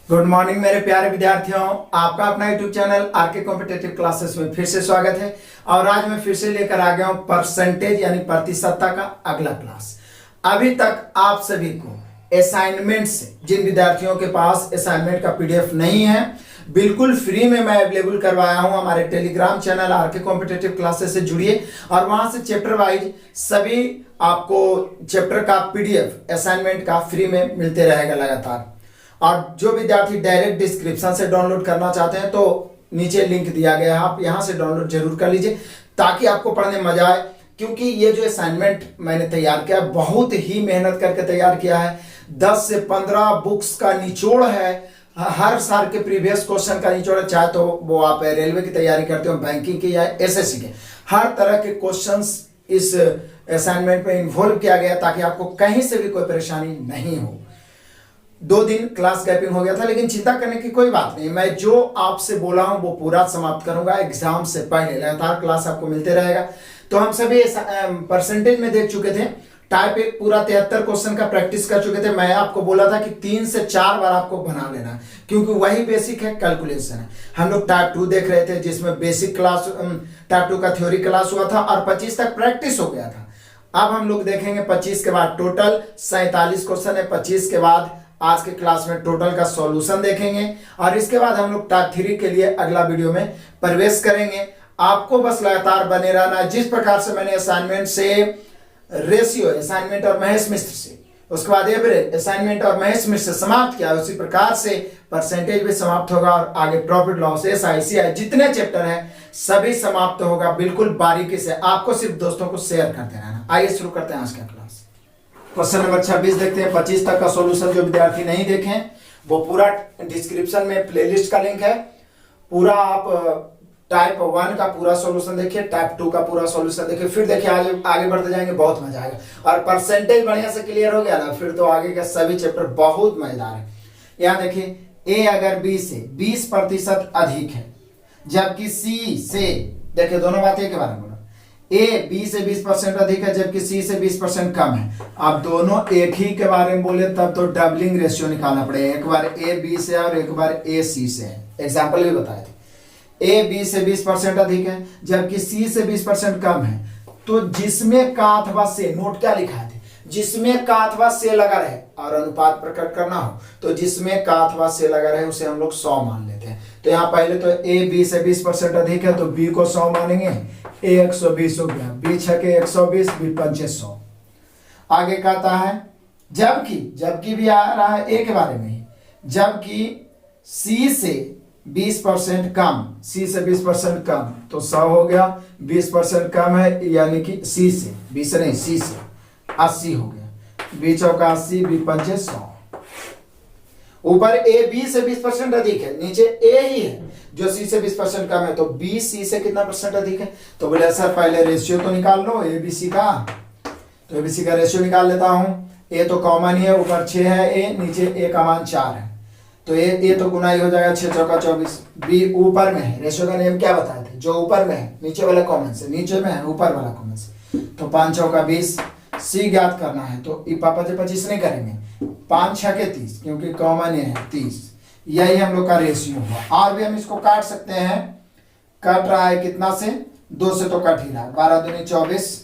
Good morning मेरे प्यारे विद्यार्थियों, आपका अपना YouTube channel RK competitive classes में फिर से स्वागत है। और आज मैं फिर से लेकर आ गया हूं परसेंटेज यानी प्रतिशतता का अगला क्लास। अभी तक आप सभी को असाइनमेंट से, जिन विद्यार्थियों के पास असाइनमेंट का पीडीएफ नहीं है, बिल्कुल फ्री में मैं अवेलेबल करवाया हूं। हमारे Telegram channel RK competitive classes से जुड़िए और वहां से चैप्टर वाइज सभी आपको चैप्टर का पीडीएफ असाइनमेंट का फ्री में मिलते रहेगा लगातार। और जो विद्यार्थी डायरेक्ट डिस्क्रिप्शन से डाउनलोड करना चाहते हैं तो नीचे लिंक दिया गया है, आप यहां से डाउनलोड जरूर कर लीजिए ताकि आपको पढ़ने मजा आए। क्योंकि ये जो असाइनमेंट मैंने तैयार किया, बहुत ही मेहनत करके तैयार किया है। 10 से 15 बुक्स का निचोड़ है, हर साल के प्रीवियस क्वेश्चन का निचोड़ है, चाहे तो वो आप रेलवे की तैयारी करते हो, बैंकिंग की या एसएससी के, हर तरह के क्वेश्चंस इस असाइनमेंट में इन्वॉल्व किया गया ताकि आपको कहीं से भी कोई परेशानी नहीं हो। 2 दिन क्लास गैपिंग हो गया था, लेकिन चिंता करने की कोई बात नहीं। मैं जो आपसे बोला हूं वो पूरा समाप्त करूंगा। एग्जाम से पहले लगातार क्लास आपको मिलते रहेगा। तो हम सभी परसेंटेज में देख चुके थे। टाइप 1 पूरा 73 क्वेश्चन का प्रैक्टिस कर चुके थे। मैं आपको बोला था कि 3 से 4 बार आपको बना लेना, क्योंकि वही बेसिक है, कैलकुलेशन है। हम लोग टाइप 2 देख रहे थे, जिसमें बेसिक क्लास टाइप 2 का थ्योरी क्लास हुआ था और 25 तक प्रैक्टिस हो गया था। अब हम लोग देखेंगे 25 के बाद टोटल 47 क्वेश्चन है। 25 के बाद आज के क्लास में टोटल का सॉल्यूशन देखेंगे और इसके बाद हम लोग टाइप 3 के लिए अगला वीडियो में प्रवेश करेंगे। आपको बस लगातार बने रहना। जिस प्रकार से मैंने असाइनमेंट से रेशियो, असाइनमेंट और महेश मिश्र से, उसके बाद एवरेज, असाइनमेंट और महेश मिश्र से समाप्त किया, उसी प्रकार से परसेंटेज भी समाप्त होगा और आगे प्रॉफिट लॉस, एसआईसीआई, जितने चैप्टर हैं सभी समाप्त होगा बिल्कुल बारीकी से। आपको सिर्फ दोस्तों को शेयर करते रहना। आइए शुरू करते हैं आज का क्लास। क्वेश्चन नंबर 26 देखते हैं। 25 तक का सॉल्यूशन जो विद्यार्थी नहीं देखें वो पूरा डिस्क्रिप्शन में प्लेलिस्ट का लिंक है। पूरा आप टाइप 1 का पूरा सॉल्यूशन देखिए, टाइप 2 का पूरा सॉल्यूशन देखिए, फिर देखिए आगे बढ़ते जाएंगे, बहुत मजा आएगा। और परसेंटेज बढ़िया से क्लियर हो गया ना, फिर तो आगे के सभी चैप्टर बहुत मजेदार है। यहाँ देखिए, ए अगर बी से 20% अधिक है जबकि सी से, देखिए दोनों बातें के बारे में, ए बी से 20% अधिक है जबकि सी से 20% कम है। अब दोनों एक ही के बारे में बोले तब तो डबलिंग रेशियो निकालना पड़ेगा। एक बार ए बी से और एक बार ए सी से है। एग्जाम्पल भी बताए थे। ए बी से 20% अधिक है जबकि सी से 20% कम है। तो जिसमें का अथवा से, नोट क्या लिखा है, जिसमें का अथवा से लगा रहे और अनुपात प्रकट करना हो तो जिसमें का अथवा से लगा रहे उसे हम लोग 100 मान लेते हैं। तो यहाँ पहले तो ए बी से 20% अधिक है तो बी को 100 मानेंगे। ए 120 हो गया, बी 6 के 120, बी 5 100। आगे कहता है जबकि भी आ रहा है ए के बारे में ही, जबकि सी से 20% कम, सी से 20% कम तो 100 हो गया। 20% कम है यानी कि सी से, बी से नहीं, सी से 80 हो गया। बी 4 का 80, बी 5 100। ऊपर ए बी से 20% अधिक है, नीचे ए ही है जो सी से 20% कम है, तो बी सी से कितना परसेंट अधिक है। तो बोले सर पहले रेशियो तो निकाल लो ए बी सी का। तो ए बी सी का रेशियो निकाल लेता हूं। ए तो कॉमन ही है, ऊपर 6 है ए, नीचे ए का मान 4 है, तो ए तो गुना ही हो जाएगा, 6 चौका 24। बी ऊपर में है, रेशियो का नियम क्या बताए थे, जो ऊपर में है नीचे वाला कॉमन से, नीचे में है ऊपर वाला कॉमन से, तो 5 चौका 20। सी ज्ञात करना है तो पापा जी 25 नहीं करेंगे, 5 6 के 30 क्योंकि कॉमन है 30। यही हम लोग का रेशियो हुआ। और भी हम इसको काट सकते हैं। कट रहा है कितना से, 2 से तो कट ही रहा है। 12 दूनी 24,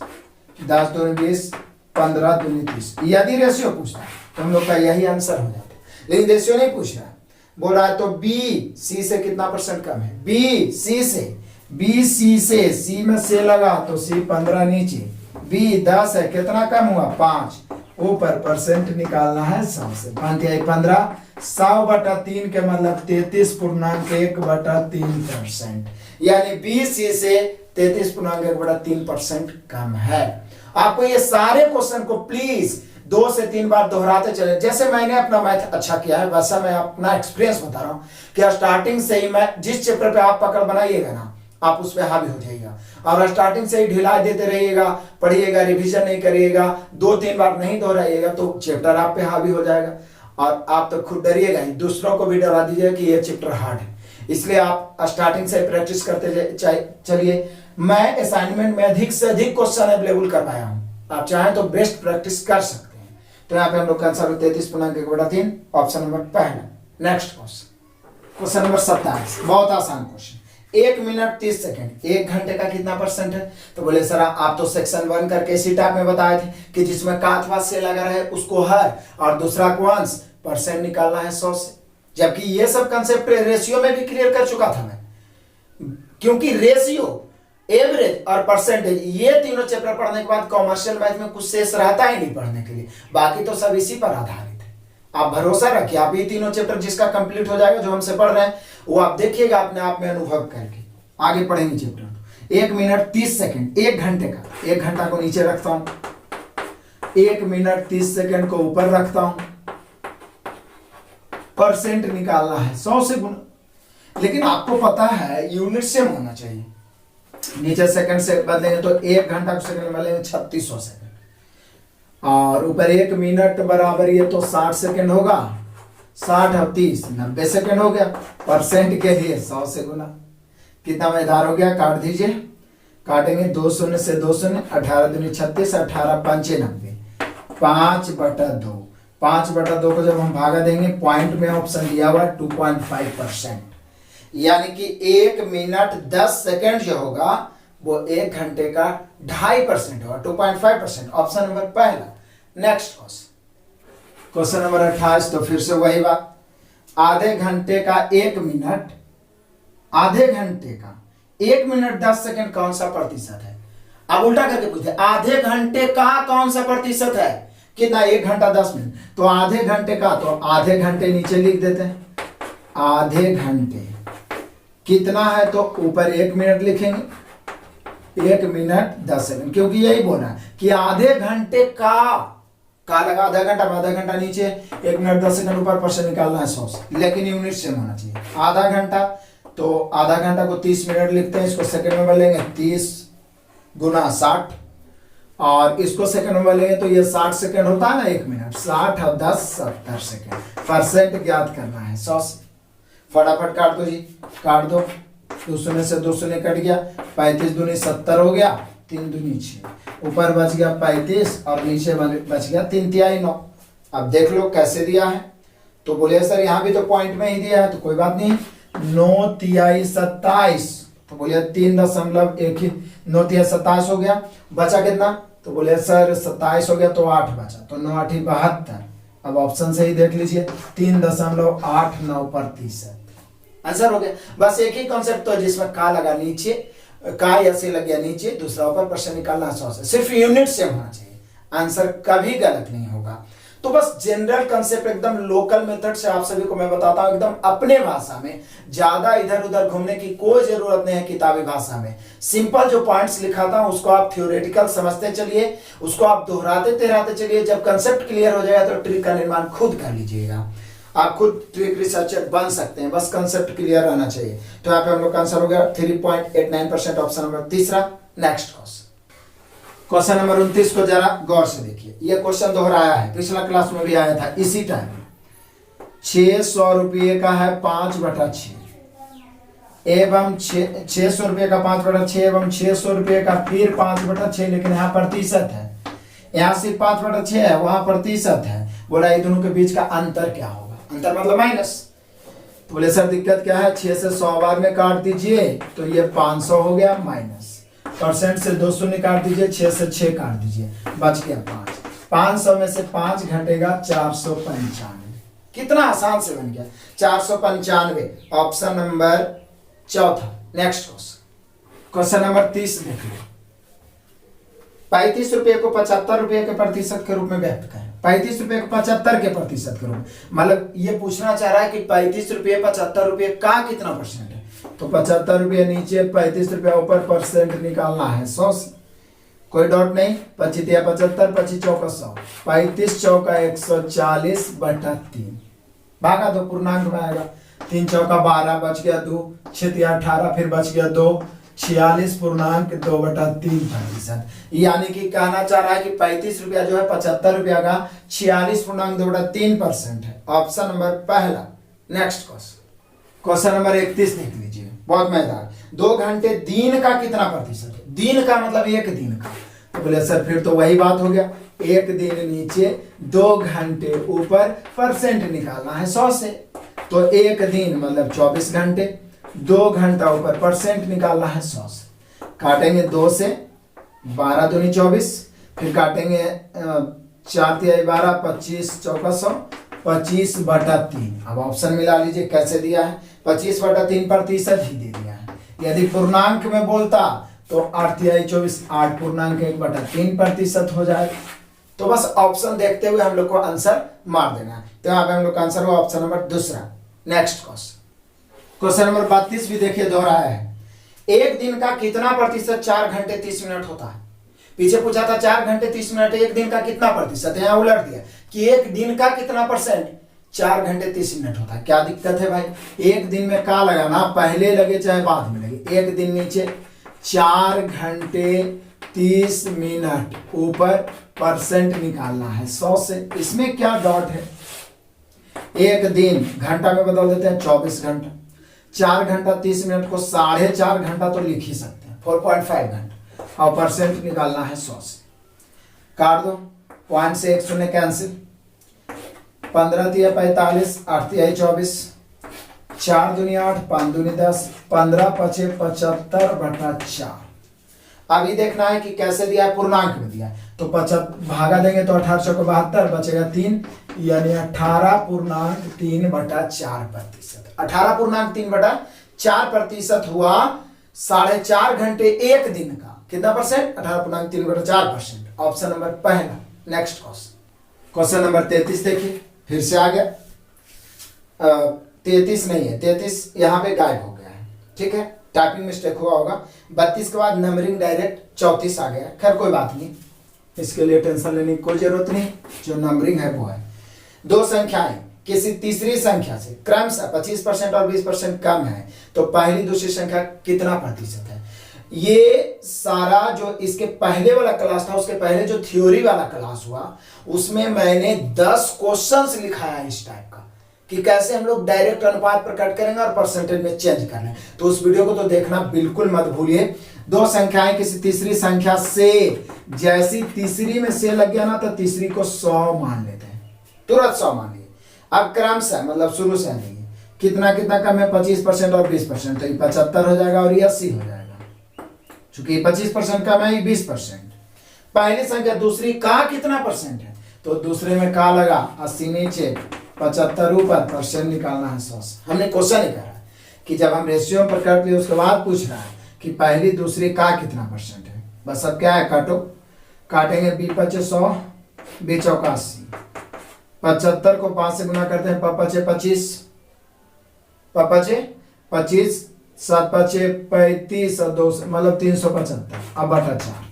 10 दूनी 20, 15 दूनी 30। यदि रेशियो पूछता है तो हम लोग का यही आंसर हो जाता है, लेकिन रेशियो नहीं पूछ रहा है। बोल रहा है तो बी सी से कितना परसेंट कम है, बी सी से, बी सी से, सी में से लगा तो सी 15 नीचे, बी 10 है, कितना कम हुआ 5, ऊपर परसेंट निकालना है 100 से। 5 या 15, 100/3 के मतलब 33.1/3%, यानी बी सी से 33.1/3% कम है। आपको ये सारे क्वेश्चन को प्लीज 2 से 3 बार दोहराते चले। जैसे मैंने अपना मैथ अच्छा किया है वैसा मैं अपना एक्सपीरियंस बता रहा हूं कि स्टार्टिंग से ही मैं जिस चैप्टर पे आप पकड़ बनाइएगा ना, आप उस पर हावी हो जाइएगा। और स्टार्टिंग से ही ढिलाई देते रहिएगा, पढ़िएगा, रिवीजन नहीं करिएगा, 2-3 बार नहीं दोहराइएगा तो चैप्टर आप पे हावी हो जाएगा और आप तो खुद डरिएगा ही, दूसरों को भी डरा दीजिएगा कि ये चैप्टर हार्ड है। इसलिए आप स्टार्टिंग से प्रैक्टिस करते चलिए। मैं असाइनमेंट में अधिक से अधिक क्वेश्चन अवेलेबल करवाया हूं, आप चाहें तो बेस्ट प्रैक्टिस कर सकते हैं। तो यहाँ पे हम लोग का आंसर 33.1/3, ऑप्शन नंबर पहला। नेक्स्ट क्वेश्चन नंबर 27, बहुत आसान क्वेश्चन। 1 मिनट 30 सेकंड 1 घंटे का कितना परसेंट है? तो बोले सर आप तो सेक्शन 1 करके इसी टाइप में बताए थे कि जिसमें का अथवा से लगा रहे उसको हर और दूसरा को अंश, परसेंट निकालना है 100 से। जबकि ये सब कंसेप्ट रेशियो में भी क्लियर कर चुका था मैं, क्योंकि रेशियो, एवरेज और परसेंटेज ये तीनों चैप्टर पढ़ने के बाद कॉमर्शियल मैथ में कुछ शेष रहता ही नहीं पढ़ने के लिए, बाकी तो सब इसी पर आधारित है। आप भरोसा रखिए, आप ये तीनों चैप्टर जिसका कंप्लीट हो जाएगा जो हमसे पढ़ रहे हैं वो आप देखिएगा अपने आप में अनुभव करके, आगे पढ़ेंगे चैप्टर। 1 मिनट 30 सेकंड 1 घंटे का, 1 घंटा को नीचे रखता हूं, 1 मिनट 30 सेकंड को ऊपर रखता हूं, परसेंट निकालना है 100 से गुना। लेकिन आपको पता है यूनिट सेम होना चाहिए, नीचे सेकंड से बदलेंगे तो 1 घंटा को सेकंड में बदलेंगे 3600 सेकंड, और ऊपर 1 मिनट बराबर ये तो 60 सेकंड होगा, 60 और 30 90 सेकंड हो गया। परसेंट के लिए 100 से गुना, कितना मजेदार हो गया, काट दीजिए, काटेंगे 2 शून्य से 2 शून्य, 18 दूनी 36, 18 पंचे 90, 5/2, 5/2 को जब हम भागा देंगे, पॉइंट में ऑप्शन दिया हुआ 2.5%, यानी कि 1 मिनट 10 सेकंड जो होगा वो 1 घंटे का 2.5% होगा, 2.5%, ऑप्शन नंबर पहला। नेक्स्ट क्वेश्चन नंबर 28, तो फिर से वही बात, आधे घंटे का 1 मिनट, आधे घंटे का 1 मिनट 10 सेकंड कौन सा प्रतिशत है? अब उल्टा करके पूछते, आधे घंटे का कौन सा प्रतिशत है? कितना? 1 घंटा 10 मिनट, तो आधे घंटे का, तो आधे घंटे नीचे लिख देते हैं, आधे घंटे कितना है तो ऊपर 1 मिनट लिखेंगे, 1 मिनट 10 सेकंड, क्योंकि यही बोला है कि आधे घंटे का लगा आधा घंटा में, आधा घंटा नीचे, 1 मिनट 10 सेकंड ऊपर, परसेंट निकालना है 100 से, लेकिन यूनिट सेम होना चाहिए। आधा घंटा, तो आधा घंटा को 30 मिनट लिखते हैं, इसको सेकंड में बदलेंगे 30 गुना 60, और इसको सेकंड में बदलेंगे तो ये 60 सेकंड होता है ना 1 मिनट, 60 और 10 70 सेकंड, परसेंट ज्ञात करना है 100 से। फटाफट काट दो जी, काट दो, 2 शून्य से 2 शून्य कट गया, 35 दूनी 70 हो गया, 3 दूनी 6, ऊपर बच गया 35 और नीचे बच गया 3 तिहाई 9। अब देख लो कैसे दिया है, तो बोले सर यहाँ भी तो पॉइंट में ही दिया है, तो कोई बात नहीं, 9 तिहाई 27, तो बोले 3.1, 9 तिहाई 27 हो गया, बचा कितना? तो बोले सर 27 हो गया तो 8 बचा, तो 9 8 72। अब ऑप्शन से ही देख लीजिए, 3.89% आंसर हो गया। बस एक ही कॉन्सेप्ट तो जिसमें का लगा नीचे, का या से लग गया नीचे, दूसरा ऊपर, परसेंट निकालना 100 से, सिर्फ यूनिट सेम होना चाहिए, आंसर कभी गलत नहीं होगा। तो बस जनरल कंसेप्ट एकदम लोकल मेथड से आप सभी को मैं बताता हूं, एकदम अपने भाषा में, ज्यादा इधर उधर घूमने की कोई जरूरत नहीं है। किताबी भाषा में सिंपल जो पॉइंट्स लिखाता हूं उसको आप थ्योरेटिकल समझते चलिए, उसको आप दोहराते तिहराते चलिए, जब कंसेप्ट क्लियर हो जाएगा तो ट्रिक का निर्माण खुद कर लीजिएगा, आप खुद ट्रिक रिसर्चर बन सकते हैं, बस कंसेप्ट क्लियर रहना चाहिए। तो यहाँ पे हम लोग का आंसर हो गया 3.89%, ऑप्शन नंबर तीसरा। नेक्स्ट क्वेश्चन नंबर 29 को जरा गौर से देखिए, ये क्वेश्चन दोहराया है, पिछला क्लास में भी आया था इसी टाइम। 600 रुपये का है 5/6 एवं 600 रुपये का 5/6 एवं 600 रुपये का फिर 5/6, लेकिन यहाँ प्रतिशत है, यहाँ सिर्फ 5/6 है, वहां प्रतिशत है। बोला ये दोनों के बीच का अंतर क्या होगा? अंतर मतलब माइनस। तो बोले सर दिक्कत क्या है, 6 से 100 बार में काट दीजिए तो ये 500 हो गया माइनस, परसेंट से 2 शून्य काट दीजिए, 6 से 6 काट दीजिए, बच गया 5, 500 में से 5 घटेगा 495। कितना आसान से बन गया, 495, ऑप्शन नंबर चौथा। नेक्स्ट क्वेश्चन नंबर 30 देख लो, 35 रुपये को 75 रुपये के प्रतिशत के रूप में व्यक्त करें। 35 रुपये को 75 के प्रतिशत के रूप में, मतलब ये पूछना चाह रहा है कि 35 रुपये 75 रुपये का कितना परसेंट है, तो 75 रुपये नीचे, 35 रुपया ऊपर, परसेंट निकालना है 100 से, कोई डॉट नहीं, 25 या 75, 25 चौका 100, 35 चौका 140/3, भागा दो पूर्णांक में आएगा, 3 चौका 12, बच गया 2, 6 या 18, फिर बच गया 2, 46.2/3%। यानी कि कहना चाह रहा है कि 35 रुपया जो है 75 रुपया का 46.2/3% है, ऑप्शन नंबर पहला। नेक्स्ट क्वेश्चन नंबर 31 देख लीजिए, बहुत मजेदार। 2 घंटे दिन का कितना प्रतिशत है? दिन का मतलब 1 दिन का, तो बोले सर फिर तो वही बात हो गया, 1 दिन नीचे 2 घंटे ऊपर, परसेंट निकालना है 100 से। तो एक दिन मतलब 24 घंटे, 2 घंटा ऊपर परसेंट निकालना है 100 से। काटेंगे 2 से, 12 दूनी 24, फिर काटेंगे 4 तिहाई 12, 25 चौका 100, 25/3। अब ऑप्शन मिला लीजिए कैसे दिया है, 25/3 प्रतिशत ही दे दिया है। यदि पूर्णांक में बोलता तो 8 तिहाई 24, 8 पूर्णांक 1/3 प्रतिशत हो जाए। तो बस ऑप्शन देखते हुए हम लोग को आंसर मार देना है। तो यहाँ पे हम लोग का आंसर हुआ ऑप्शन नंबर दूसरा। नेक्स्ट क्वेश्चन नंबर 32 भी देखिए दोहराया है। एक दिन का कितना प्रतिशत 4 घंटे 30 मिनट होता है? पीछे पूछा था 4 घंटे 30 मिनट, एक दिन का कितना प्रतिशत, यहाँ उलट दिया कि एक दिन का कितना परसेंट 4 घंटे 30 मिनट होता है। क्या दिक्कत है भाई, एक दिन में का लगाना, पहले लगे चाहे बाद में लगे। एक दिन नीचे 4 घंटे 30 मिनट, ऊपर परसेंट निकालना है 100 से। इसमें क्या डॉट है, एक दिन घंटा में बदल देते हैं 24 घंटा, 4 घंटा 30 मिनट को 4.5 घंटा तो लिख ही सकते हैं, 4.5 घंटा, और परसेंट निकालना है 100 से। काट दो, पॉइंट से 1 शून्य कैंसिल, 15 तिया 45, 8 तिहाई 24, 4 दूनी 8, 5 दूनी 10, 15 पचे 75/4। अभी देखना है कि कैसे दिया है, पूर्णांक में दिया है तो 75 भागा देंगे तो 18 चौको 72, बचेगा 3, यानी 18.3/4 प्रतिशत। 18.3/4 हुआ 4.5 घंटे एक दिन का। कितना परसेंट, 18.3/4%। ऑप्शन नंबर पहला। नेक्स्ट क्वेश्चन नंबर 33 देखिए, फिर से आ गया। 33 नहीं है, 33 यहाँ पे गायब हो गया है, ठीक है, टाइपिंग मिस्टेक हुआ होगा। 32 के बाद नंबरिंग डायरेक्ट 34 आ गया। खैर कोई बात नहीं, इसके लिए टेंशन लेने की कोई जरूरत नहीं, जो नंबरिंग है वो है। दो संख्याएं किसी तीसरी संख्या से क्रमशः 25% और 20% कम है, तो पहली दूसरी संख्या कितना प्रतिशत है? ये सारा जो इसके पहले वाला क्लास था, उसके पहले जो थ्योरी वाला क्लास हुआ, उसमें मैंने 10 क्वेश्चंस लिखा है इस टाइप का कि कैसे हम लोग डायरेक्ट अनुपात पर कट करेंगे और परसेंटेज में चेंज कर लें। तो उस वीडियो को तो देखना बिल्कुल मत भूलिए। दो संख्याएं किसी तीसरी संख्या से, जैसी तीसरी में से लग गया ना तो तीसरी को 100 मान लेते हैं, तुरंत 100 मान लिए। अब क्रमशः मतलब शुरू से आएंगे, कितना कितना कम है, 25% और 20%, तो ये 75 हो जाएगा और ये 80 हो जाएगा। चूंकि 25% कम है, ये 20%। पहली संख्या दूसरी का कितना परसेंट है, तो दूसरे में का लगा, 80 नीचे 75 ऊपर, परसेंट निकालना है 100 से। हमने क्वेश्चन ही करा कि जब हम रेशियो पर काट लिए उसके बाद पूछ रहा है कि पहली दूसरी का कितना परसेंट है। बस अब क्या है, काटो, काटेंगे 20 100, 20 80, 75 को 5 से गुना करते हैं, 5 25, 25, 7 35 और 2 मतलब 375, अब बटा 4।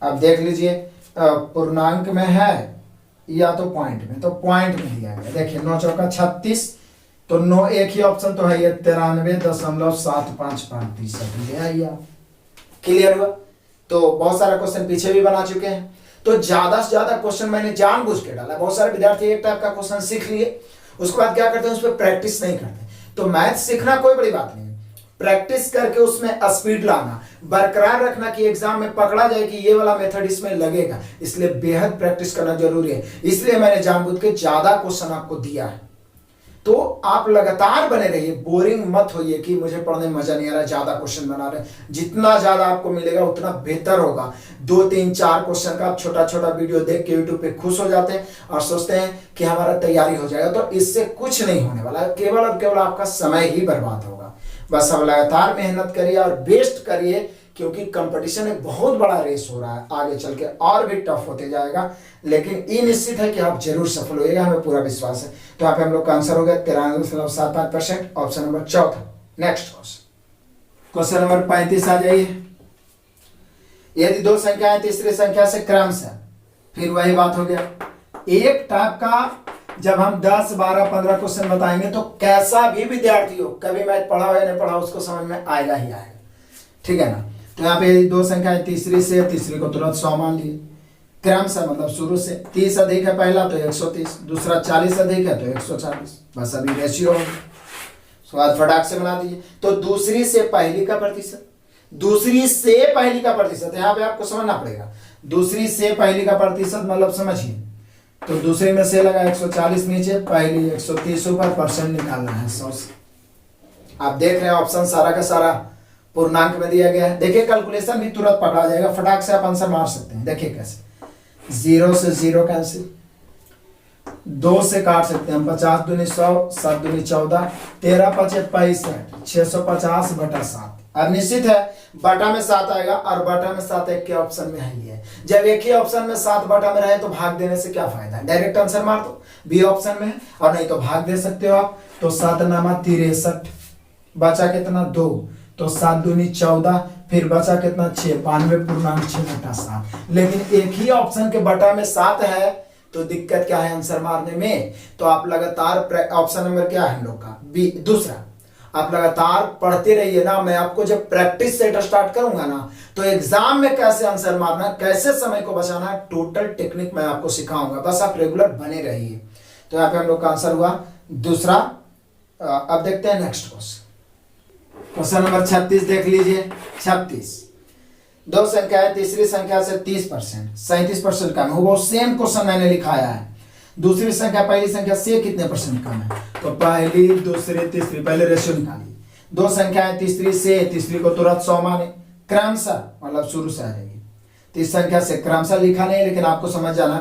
अब देख लीजिए पूर्णांक में है या तो पॉइंट में, तो पॉइंट में दिया गया। देखिए 9 चौका 36, तो 9 एक ही ऑप्शन तो है, ये 93.75%। क्लियर हुआ? तो बहुत सारा क्वेश्चन पीछे भी बना चुके हैं, तो ज्यादा से ज्यादा क्वेश्चन मैंने जानबूझ के डाला। बहुत सारे विद्यार्थी एक टाइप का क्वेश्चन सीख लिए, उसके बाद क्या करते हैं, उस पर प्रैक्टिस नहीं करते। तो मैथ सीखना कोई बड़ी बात नहीं, प्रैक्टिस करके उसमें स्पीड लाना, बरकरार रखना कि एग्जाम में पकड़ा जाए कि ये वाला मेथड इसमें लगेगा, इसलिए बेहद प्रैक्टिस करना जरूरी है। इसलिए मैंने जानबूझ के ज्यादा क्वेश्चन आपको दिया है। तो आप लगातार बने रहिए, बोरिंग मत होइए कि मुझे पढ़ने में मजा नहीं आ रहा, ज्यादा क्वेश्चन बना रहे। जितना ज्यादा आपको मिलेगा उतना बेहतर होगा। 2 3 4 क्वेश्चन का आप छोटा छोटा वीडियो देख के यूट्यूब पे खुश हो जाते हैं और सोचते हैं कि हमारा तैयारी हो जाएगा, तो इससे कुछ नहीं होने वाला, केवल और केवल आपका समय ही बर्बाद होगा। बस अब लगातार मेहनत करिए और बेस्ट करिए, क्योंकि कंपटीशन एक बहुत बड़ा रेस हो रहा है, आगे चल के और भी टफ होते जाएगा। लेकिन ये निश्चित है कि आप जरूर सफल होइएगा, हमें पूरा विश्वास है। तो यहाँ पे हम लोग का आंसर हो गया 93.75%, ऑप्शन नंबर चौथा। नेक्स्ट क्वेश्चन नंबर 35 आ जाइए। यदि दो संख्याएं तीसरी संख्या से क्रमशः, फिर वही बात हो गया एक टाइप का। जब हम 10 12 15 क्वेश्चन बताएंगे तो कैसा भी विद्यार्थी हो, कभी मैथ पढ़ा हो या नहीं पढ़ा, उसको समझ में आएगा ही आएगा, ठीक है ना। तो यहाँ पे दो संख्याएं तीसरी से, तीसरी को तुरंत 100 मान लिए। क्रमशः मतलब शुरू से, 30 अधिक है पहला तो 130, दूसरा 40 अधिक है तो 140। बस अभी रेशियो होगा, उसके बाद फटाक से बना दीजिए। तो दूसरी से पहली का प्रतिशत, दूसरी से पहली का प्रतिशत, यहाँ पे आपको समझना पड़ेगा। दूसरी से पहली का प्रतिशत मतलब समझिए तो दूसरे में से लगा 140 नीचे, पहली 130 ऊपर, परसेंट निकालना है 100 से। आप देख रहे हैं ऑप्शन सारा का सारा पूर्णांक में दिया गया है। देखिए कैलकुलेशन भी तुरंत पकड़ा जाएगा, फटाक से आप आंसर मार सकते हैं। देखिए कैसे, 0 से 0 कैंसिल, 2 से काट सकते हैं हम, 50 दूनी 100, 7 दूनी 14, 13 पचे 65, 650 बटा 7। अब निश्चित है बटा में 7 आएगा, और बटा में 7 एक के ऑप्शन में है ही है। जब एक ही ऑप्शन में 7 बटा में रहे तो भाग देने से क्या फायदा है, डायरेक्ट आंसर मार दो, बी ऑप्शन में है, और नहीं तो भाग दे सकते हो आप। तो 7 नामा 63, बचा कितना 2, तो 7 दूनी 14, फिर बचा कितना 6, 92.6 बटा 7। लेकिन एक ही ऑप्शन के बटा में 7 है, तो दिक्कत क्या है आंसर मारने में। तो आप लगातार, ऑप्शन नंबर क्या है हम लोग का, बी दूसरा, आप लगातार पढ़ते रहिए ना। मैं आपको जब प्रैक्टिस सेट स्टार्ट करूंगा ना, तो एग्जाम में कैसे आंसर मारना है, कैसे समय को बचाना है, टोटल टेक्निक मैं आपको सिखाऊंगा। बस आप रेगुलर बने रहिए। तो यहाँ पे हम लोग का आंसर हुआ दूसरा। अब देखते हैं नेक्स्ट क्वेश्चन नंबर 36 देख लीजिए। 36, दो संख्या है, तीसरी संख्या से 30%, 37% कम है। वो सेम क्वेश्चन मैंने लिखाया है। दूसरी संख्या पहली संख्या से कितने परसेंट कम है, तो पहली दूसरी तीसरी, पहले रेशियो निकालिए। दो संख्या है, तीसरी से, तीसरी को तुरंत 100 माने, क्रमशः मतलब शुरू से आ जाएगी। तीस संख्या से क्रमशः लिखा नहीं, लेकिन आपको समझ जाना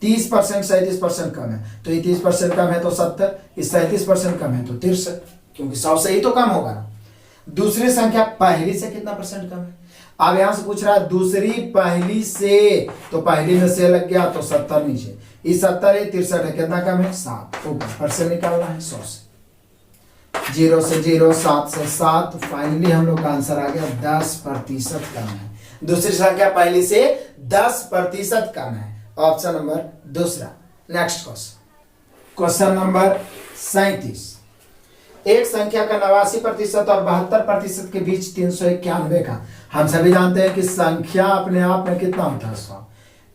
30% 37% कम है, तो ये 30% कम है तो 70, इस 37% कम है तो 63, क्योंकि 100 से ही तो कम होगा ना। दूसरी संख्या पहली से कितना परसेंट कम है। अब यहां से पूछ रहा है दूसरी पहली से, तो पहली में से लग गया तो 70 नीचे, इस 70 है, 63 है, कितना कम है 7, ऊपर परसेंट निकालना है 100 से। 0 से 0, 7 से 7, फाइनली हम लोग का आंसर आ गया 10% कम है। दूसरी संख्या पहली से 10% कम है, ऑप्शन नंबर दूसरा। नेक्स्ट क्वेश्चन नंबर 37, एक संख्या का 89% और 72% के बीच 391 का। हम सभी जानते हैं कि संख्या अपने आप में कितना होता है 100,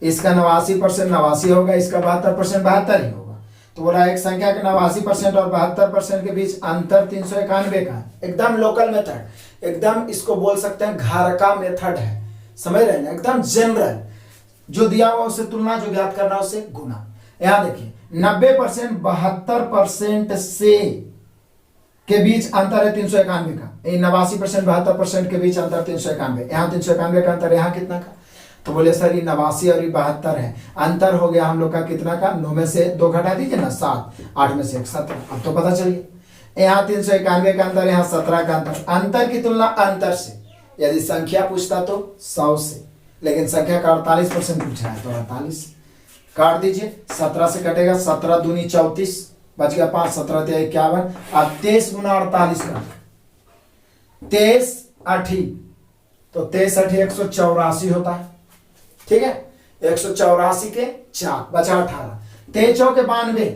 इसका 89% 89 होगा, इसका 72% 72 ही होगा। तो बोला एक संख्या के 89% और 72% के बीच अंतर 391 का है। एकदम लोकल मेथड, एकदम इसको बोल सकते हैं घर का मेथड है, समझ रहे हैं, एकदम जनरल, जो दिया हुआ उससे तुलना, जो ज्ञात करना उससे गुना। यहां देखिए 90% 72% से के बीच अंतर है 391 का, 89% 72% के बीच अंतर 391, यहाँ 391 का अंतर, यहाँ कितना का, तो बोले सर ये 89 और ये 72 है, अंतर हो गया हम लोग का कितना का, 9 में से 2 घटा दीजिए ना 7, 8 में से 1 17, अब तो पता चलिए। यहाँ 391 का अंतर, यहाँ 17 का अंतर, अंतर की तुलना अंतर से। यदि संख्या पूछता तो 100 से, लेकिन संख्या का 48% पूछा है तो 48 काट दीजिए, 17 से कटेगा, 17 दूनी 34, बच गया 5, 17 51। अब 23 गुना 48 का 23 8, तो 23 8 184 होता है, ठीक है। 184 के 4 बचा 18, 23 चौके 92,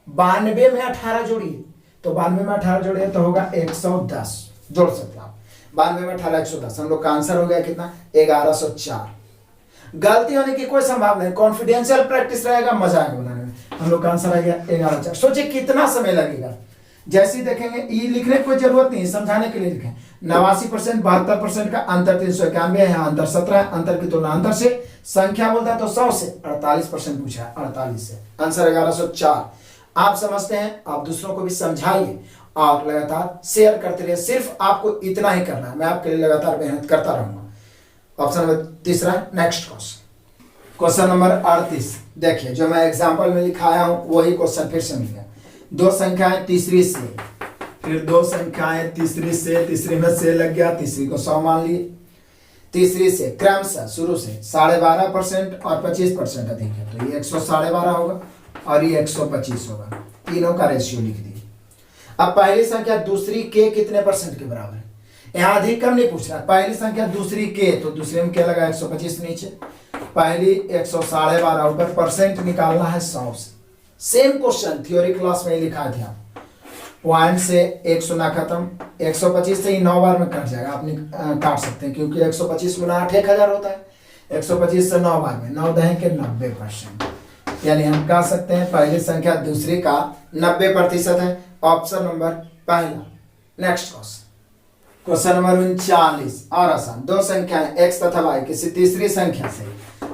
92 में 18 जोड़िए, तो 92 में 18 जोड़िए तो होगा 110, जोड़ सकते हैं आप। 92 में 18 110, हम लोग का आंसर हो गया कितना 1104। गलती होने की कोई संभावना नहीं, कॉन्फिडेंशियल प्रैक्टिस रहेगा, मजा आएगा बनाने में। हम लोग का आंसर आ गया 1104। सोचिए कितना समय लगेगा, जैसे ही देखेंगे ये लिखने की कोई जरूरत नहीं, समझाने के लिए लिखें। 89% 72% का अंतर 391 है, अंतर 17 है, अंतर की तुलना अंतर से, संख्या बोलता है तो 100 से, 48% पूछा है 48 से, आंसर 1104। आप समझते हैं, आप दूसरों को भी समझाइए और लगातार शेयर करते रहिए। सिर्फ आपको इतना ही करना है, मैं आपके लिए लगातार मेहनत करता रहूंगा। ऑप्शन नंबर तीसरा, नेक्स्ट क्वेश्चन नंबर 38 देखिए, जो मैं एग्जांपल में लिखाया हूं वही क्वेश्चन फिर से मिल गया। दो संख्याएं तीसरी से, फिर दो संख्याएं तीसरी से, तीसरी में से लग गया, तीसरी को 100 मान लिए। तीसरी से क्रमशः शुरू से 12.5% और 25% अधिक है, तो ये 112.5 होगा और ये 125 होगा, तीनों का रेशियो लिख दिए। अब पहली संख्या दूसरी के कितने परसेंट के बराबर है, यहाँ अधिक कम नहीं पूछ रहा, पहली संख्या दूसरी के, तो दूसरे में क्या लगा 125 नीचे, पहली 112.5 ऊपर, परसेंट निकालना है 100 से। सेम क्वेश्चन थ्योरी क्लास में लिखा था, पॉइंट से 1 शून्य खत्म, 125 से ही 9 बार में कट जाएगा, आप काट सकते हैं क्योंकि 125 गुना 8 1000 होता है, 125 से 9 बार में 9 दहें के 90%, यानी हम कह सकते हैं पहली संख्या दूसरी का 90% है, ऑप्शन नंबर पहला। नेक्स्ट क्वेश्चन नंबर 39 और आसान, दो संख्याएं x तथा y किसी तीसरी संख्या से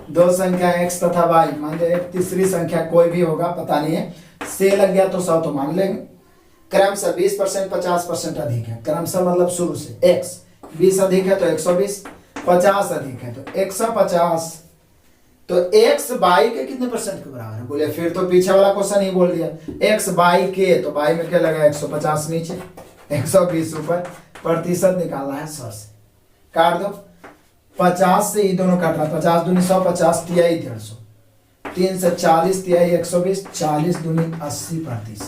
दो संख्या x तथा y, मान लो एक तीसरी संख्या कोई भी होगा, पता नहीं है, से लग गया तो 100 तो मान लेंगे। क्रमशः 20% 50% अधिक है, क्रमशः मतलब शुरू से x 20 अधिक है तो 120, 50 अधिक है तो 150, तो x y के कितने परसेंट के बराबर है? बोले फिर तो पीछे वाला क्वेश्चन ही बोल दिया, x y के, तो y में क्या लगा 150 नीचे 120 ऊपर, प्रतिशत निकालना है 100 से, काट दो 50 से, ये दोनों काट रहा, 50 दूनी 100, 50 तिहाई 150, 3 से 40 तिहाई 120, 40 दूनी 80%,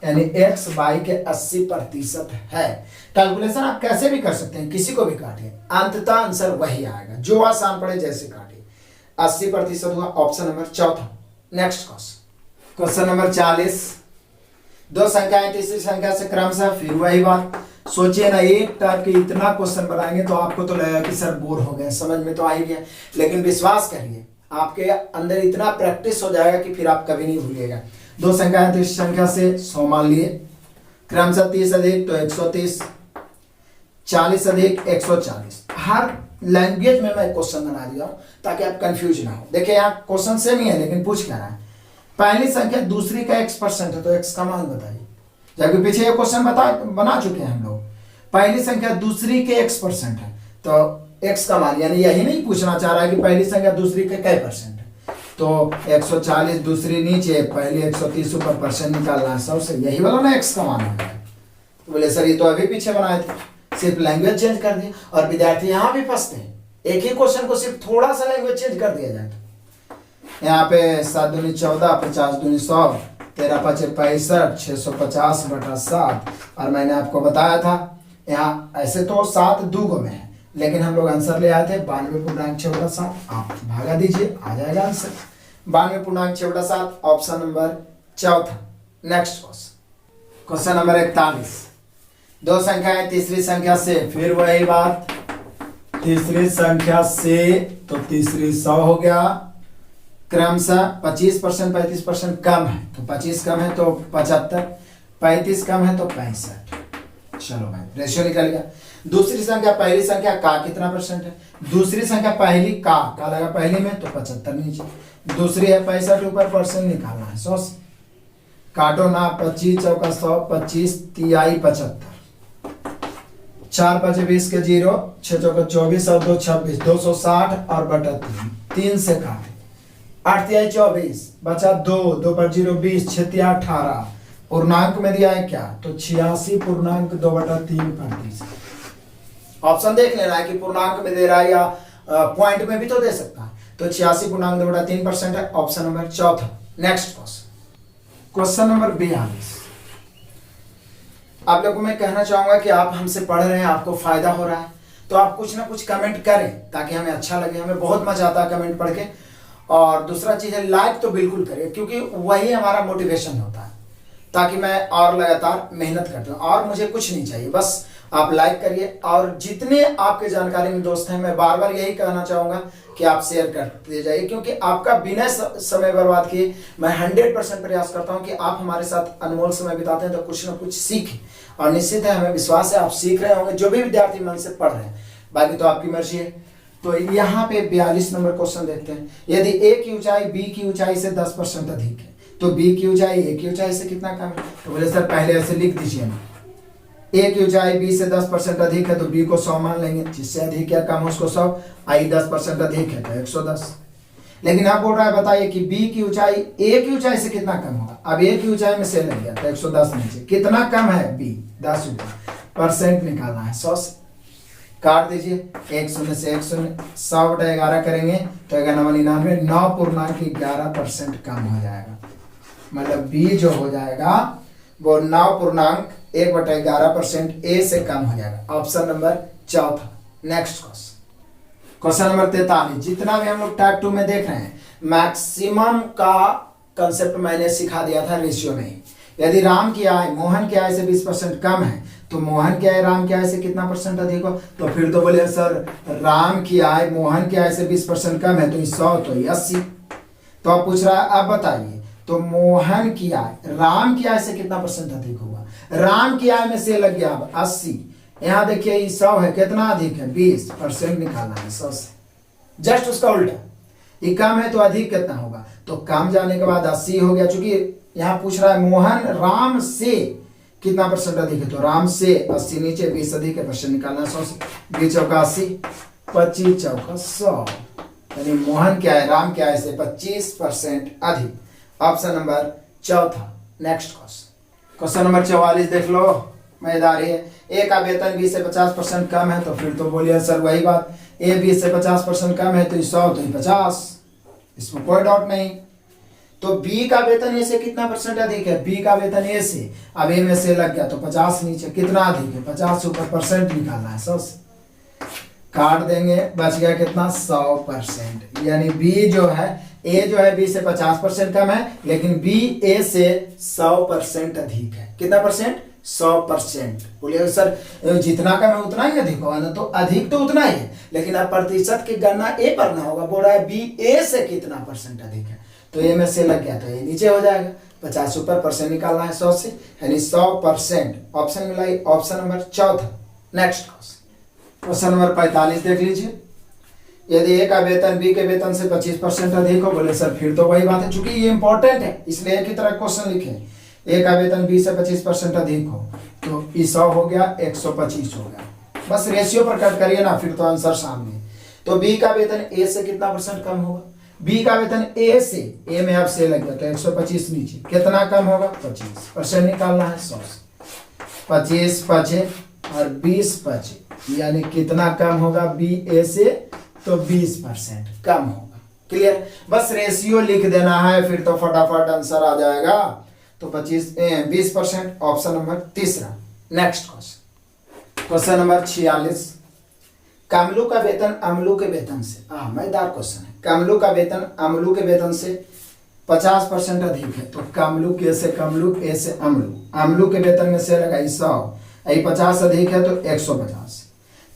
यानी x y के 80% है। कैलकुलेशन आप कैसे भी कर सकते हैं, किसी को भी काटिए, अंततः आंसर वही आएगा, जो आसान पड़े जैसे काटिए। 80% हुआ ऑप्शन नंबर चौथा। नेक्स्ट क्वेश्चन नंबर 40, दो संख्याएं तीसरी संख्या से क्रमशः, फिर वही बात, सोचिए ना, एक टाइप के इतना क्वेश्चन बनाएंगे तो आपको तो लगेगा कि सर बोर हो गए, समझ में तो आ ही गया, लेकिन विश्वास करिए आपके अंदर इतना प्रैक्टिस हो जाएगा कि फिर आप कभी नहीं भूलिएगा। दो संख्याएं तीसरी संख्या से 100 मान लिए, क्रमशः 30 अधिक तो 130, 40 अधिक 140। हर लैंग्वेज में मैं क्वेश्चन बना दिया ताकि आप कंफ्यूज ना हो। देखिए यहाँ क्वेश्चन सेम ही है लेकिन पूछ क्या रहा है, पहली संख्या दूसरी का x% है तो x का मान बताइए, जबकि पीछे ये क्वेश्चन बना चुके हैं हम लोग। पहली संख्या दूसरी के x% है तो x का मान, यानी यही नहीं पूछना चाह रहा है कि पहली संख्या दूसरी के क्या परसेंट है, तो 140 दूसरी नीचे, पहली 130 ऊपर, परसेंट निकालना है सबसे, यही वाला ना x का मान है। तो बोले सर ये तो अभी पीछे बनाए थे, सिर्फ लैंग्वेज चेंज कर दिया, और विद्यार्थी यहाँ भी फंसते हैं, एक ही क्वेश्चन को सिर्फ थोड़ा सा लैंग्वेज चेंज कर दिया जाए। यहाँ पे 7 दूनी 14, 50 दूनी 100, 13 पचे 65, 650/7, और मैंने आपको बताया था यहाँ ऐसे तो 7 दूगो में है, लेकिन हम लोग आंसर ले आए थे 92.6/7, आप भागा दीजिए आ जाएगा आंसर 92.6/7, ऑप्शन नंबर चौथा। नेक्स्ट क्वेश्चन नंबर 41, दो संख्याएं तीसरी संख्या से, फिर वही बात, तीसरी संख्या से तो तीसरी 100 हो गया, क्रमशः 25% 35% कम है तो 25 कम है तो 75, 35 कम है तो 65। चलो भाई रेशियो निकल गया। दूसरी संख्या पहली संख्या का कितना परसेंट है, दूसरी संख्या पहली का लगा पहली में तो 75 नीचे, दूसरी है 65 ऊपर, परसेंट निकालना है 100 से, काटो ना, 25 चौका 100, 25 तिहाई 75, 4 5 20 के 0, 6 चौका 24 और 2 26, 260 और बटा 3 से काटे, 8 तिहाई 24, बचा 2, 2 पर 0 20, 6 तिहाई 18, पूर्णांक में दिया है क्या तो 86.2/3%। ऑप्शन देख लेना है कि पूर्णांक में दे रहा है या पॉइंट में भी तो दे सकता है, तो 86.2/3% है, ऑप्शन नंबर चौथा। नेक्स्ट क्वेश्चन नंबर 42, आप लोगों को मैं कहना चाहूंगा कि आप हमसे पढ़ रहे हैं, आपको फायदा हो रहा है तो आप कुछ ना कुछ कमेंट करें ताकि हमें अच्छा लगे, हमें बहुत मजा आता है कमेंट पढ़ के। और दूसरा चीज है लाइक तो बिल्कुल करिए, क्योंकि वही हमारा मोटिवेशन होता है ताकि मैं और लगातार मेहनत करता हूँ, और मुझे कुछ नहीं चाहिए, बस आप लाइक करिए। और जितने आपके जानकारी में दोस्त हैं, मैं बार बार यही कहना चाहूंगा कि आप शेयर करते जाइए, क्योंकि आपका बिना समय बर्बाद किए मैं 100% प्रयास करता हूं कि आप हमारे साथ अनमोल समय बिताते हैं तो कुछ ना कुछ सीखें, और निश्चित है हमें विश्वास है आप सीख रहे होंगे, जो भी विद्यार्थी मन से पढ़ रहे हैं, बाकी तो आपकी मर्जी है। तो यहाँ पे 42 नंबर क्वेश्चन देखते हैं, यदि ए की ऊंचाई बी की ऊंचाई से 10% अधिक है तो बी की ऊंचाई ए की ऊंचाई से कितना कम है, तो बोले सर पहले ऐसे लिख दीजिए ना, ए की ऊंचाई बी से 10% अधिक है तो बी को 100 मान लेंगे, जिससे अधिक या कम उसको 100, आई 10% अधिक है तो 110। लेकिन आप बोल रहा है बताइए कि बी की ऊंचाई ए की ऊंचाई से कितना कम होगा, अब ए की ऊंचाई में से लग गया तो 110 नीचे, कितना कम है बी 10 ऊपर, परसेंट निकालना है 100 से, काट दीजिए 1 0 से 1 0, 100/11 करेंगे तो 99 9.11% कम हो जाएगा, मतलब बी जो हो जाएगा वो 9.1/11% ए से कम हो जाएगा, ऑप्शन नंबर चौथा। नेक्स्ट क्वेश्चन नंबर 43, जितना भी हम लोग टाइप 2 में देख रहे हैं मैक्सिमम का कंसेप्ट मैंने सिखा दिया था रेशियो में ही। यदि राम की आय मोहन की आय से 20% कम है तो मोहन की आय राम की आय से कितना परसेंट अधिक हो, तो फिर तो बोले सर राम की आय मोहन की आय से 20% कम है तो 100 तो 80, तो आप पूछ रहा है अब बताइए तो मोहन की आय राम की आय से कितना परसेंट अधिक होगा, राम की आय में से लग गया अब 80, यहाँ देखिए 100 है, कितना अधिक है 20, परसेंट निकालना है 100 से, जस्ट उसका उल्टा, ये कम है तो अधिक कितना होगा, तो कम जाने के बाद 80 हो गया। चूंकि यहाँ पूछ रहा है मोहन राम से कितना परसेंट अधिक है, तो राम से 80 नीचे 20 अधिक है, परसेंट निकालना है 100 से। 20 चौका 80, 25 चौका 100, यानी मोहन क्या है, राम क्या है, इसे 25% अधिक। ऑप्शन नंबर चौथा। नेक्स्ट क्वेश्चन नंबर 44 देख लो, मजेदारी है। ए का वेतन बी से 50% कम है, तो फिर तो बोलिए सर वही बात, ए बी से 50% कम है तो 100 तो 50, इसमें कोई डाउट नहीं। तो बी का वेतन ए से कितना परसेंट अधिक है, बी का वेतन ए से, अब ए में से लग गया तो 50 नीचे, कितना अधिक है 50 से ऊपर परसेंट निकालना है 100 से, काट देंगे बच गया कितना 100%। यानी बी जो है, ए जो है बी से 50% कम है, लेकिन बी ए से 100% अधिक है। कितना परसेंट, 100%। बोलिए सर जितना कम है उतना ही अधिक होगा ना, तो अधिक तो उतना ही है, लेकिन अब प्रतिशत की गणना ए पर ना होगा। बोल रहा है बी ए से कितना परसेंट अधिक है, तो ए में से लग गया तो ए नीचे हो जाएगा, 50 से ऊपर परसेंट निकालना है 100 से, यानी 100%। ऑप्शन मिला ऑप्शन नंबर चौथा। नेक्स्ट क्वेश्चन नंबर 45 देख लीजिए। यदि ए का वेतन बी के वेतन से 25% अधिक हो, बोले सर फिर तो वही बात है, चूंकि ये इंपॉर्टेंट है इसलिए एक ही तरह क्वेश्चन लिखे। ए का वेतन बी से 25% अधिक हो, तो 100 हो गया 125 हो गया, बस रेशियो पर कट करिए ना, फिर तो आंसर सामने। तो बी का वेतन ए से कितना परसेंट कम होगा, बी का वेतन ए से, ए में अब से लग गया तो 125 नीचे, कितना कम होगा 25%, निकालना है 100 से। 25 25 और 20 25, यानी कितना कम होगा बी ए से, तो 20% कम होगा। क्लियर, बस रेशियो लिख देना है, फिर तो फटाफट आंसर आ जाएगा। तो 20%, ऑप्शन नंबर तीसरा। Next question number 46। कमलू का वेतन अमलू के वेतन से, मजेदार क्वेश्चन है। कमलू का वेतन अमलू के वेतन से 50% अधिक है, तो कमलू के से कमलू, ए से अमलू, अमलू के वेतन में से लगा 100, 50 अधिक है तो 150।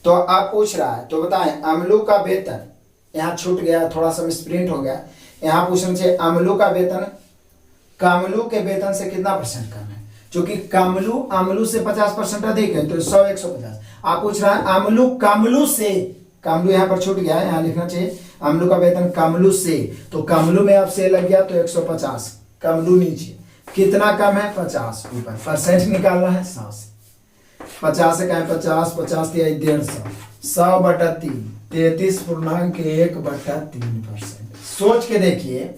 तो आप पूछ रहा है, तो बताएं अमलू का वेतन, यहाँ छूट गया थोड़ा सा मिसप्रिंट हो गया, यहाँ पूछना चाहिए अमलू का वेतन कमलू के वेतन से कितना परसेंट कम है, क्योंकि कमलू अमलू से 50% अधिक है, तो 100 150। आप पूछ रहा है अमलू कमलू से, कमलू यहाँ पर छूट गया है, यहाँ लिखना चाहिए अमलू का वेतन कमलू से, तो कमलू में अब से लग गया तो 150, कमलू नीचे, कितना कम है 50 ऊपर, परसेंट निकालना है 100 से। 50 से कहें 50, 50 दिया 150, 100/3, 33.1/3%। सोच के देखिए,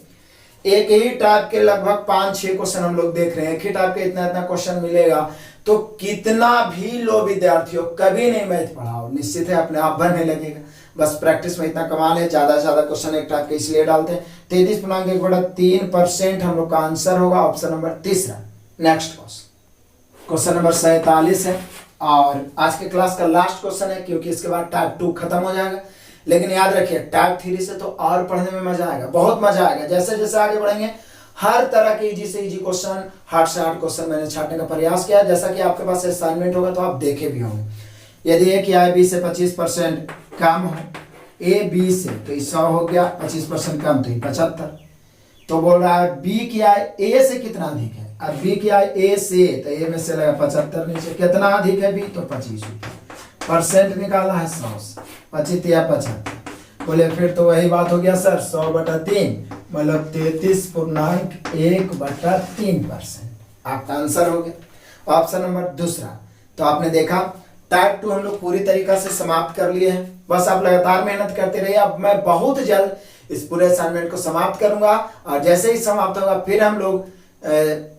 एक ही टाइप के लगभग 5-6 क्वेश्चन हम लोग देख रहे हैं, एक ही टाइप के इतना क्वेश्चन मिलेगा, तो कितना भी लो विद्यार्थी हो, कभी नहीं मैथ पढ़ाओ, निश्चित है अपने आप बनने लगेगा। बस प्रैक्टिस में इतना कमाल है, ज्यादा से ज्यादा क्वेश्चन एक टाइप के इसलिए डालते हैं। 33.1/3% हम लोग का आंसर होगा, ऑप्शन नंबर तीसरा। नेक्स्ट क्वेश्चन नंबर 47 है, और आज के क्लास का लास्ट क्वेश्चन है, क्योंकि इसके बाद टाइप 2 खत्म हो जाएगा। लेकिन याद रखिए टाइप 3 से तो और पढ़ने में मजा आएगा, बहुत मजा आएगा। जैसे जैसे आगे बढ़ेंगे, हर तरह के इजी से इजी क्वेश्चन, हार्ड से हार्ड क्वेश्चन मैंने छाटने का प्रयास किया। जैसा कि आपके पास असाइनमेंट होगा तो आप देखे भी होंगे। यदि ए की आय बी से 25% कम हो, ए बी से, तो 100 हो गया, 25% कम तो 75। तो बोल रहा है बी की आय ए से कितना अधिक है, अब बी की आय ए से, तो ए में से लगा 75 नीचे, कितना अधिक है बी, तो 25, परसेंट निकाला है 100 से, 25 या 75। बोले फिर तो वही बात हो गया सर, 100/3 मतलब 33.1/3%। आपका आंसर हो गया ऑप्शन नंबर दूसरा। तो आपने देखा टाइप 2 हम लोग पूरी तरीका से समाप्त कर लिए हैं। बस आप लगातार मेहनत करते रहिए। अब मैं बहुत जल्द इस पूरे असाइनमेंट को समाप्त करूंगा, और जैसे ही समाप्त होगा फिर हम लोग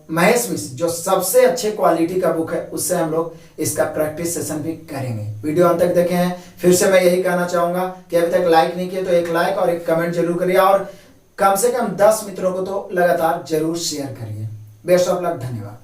महेश मिश्र जो सबसे अच्छे क्वालिटी का बुक है, उससे हम लोग इसका प्रैक्टिस सेशन भी करेंगे। वीडियो अंत तक देखे हैं, फिर से मैं यही कहना चाहूंगा कि अभी तक लाइक नहीं किए तो एक लाइक और एक कमेंट जरूर करिए, और कम से कम 10 मित्रों को तो लगातार जरूर शेयर करिए। बेस्ट ऑफ लक, धन्यवाद।